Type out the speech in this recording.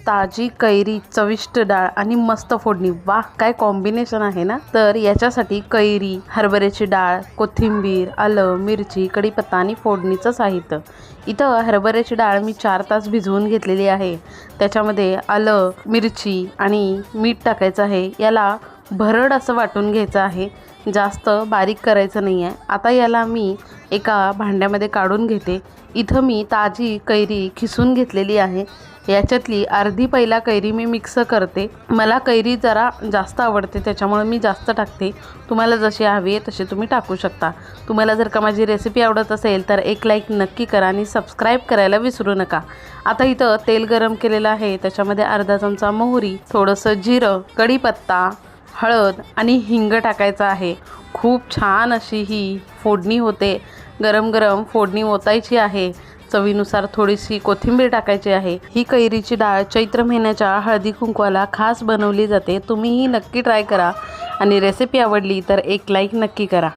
ताजी कैरी, चविष्ट डाळ आणि मस्त फोडणी, वाह काय कॉम्बिनेशन आहे ना। तर याच्यासाठी कैरी, हरभऱ्याची डाळ, कोथिंबीर, आलं, मिरची, कढीपत्ता आणि फोडणीचं साहित्य। इथं हरभऱ्याची डाळ मी 4 तास भिजवून घेतलेली आहे। त्याच्यामध्ये आलं, मिरची आणि मीठ टाकायचं आहे। याला भरड असं वाटून घ्यायचं आहे, जास्त बारीक करायचं नाही आहे। आता याला मी एका भांड्यामध्ये काढून घेते। इथं मी ताजी कैरी खिसून घेतलेली आहे। याच्यातली अर्धी पहिला कैरी मी मिक्स करते। मला कैरी जरा जास्त आवडते त्याच्यामुळे मी जास्त टाकते। तुम्हाला जशी हवी आहे तशी तुम्ही टाकू शकता। तुम्हाला जर का माझी रेसिपी आवडत असेल तर एक लाईक नक्की करा आणि सबस्क्राईब करायला विसरू नका। आता इथं तेल गरम केलेलं आहे, त्याच्यामध्ये अर्धा चमचा मोहरी, थोडंसं जिरं, कढीपत्ता, हळद आणि हिंग टाकायचं आहे। खूप छान अशी ही फोडणी होते। गरम गरम फोडणी ओतायची आहे। चवीनुसार थोडीशी कोथिंबीर टाकायची आहे। ही कैरीची डाळ चैत्र महिन्याच्या हळदी कुंकवाला खास बनवली जाते। तुम्हीही नक्की ट्राय करा आणि रेसिपी आवडली तर एक लाईक नक्की करा।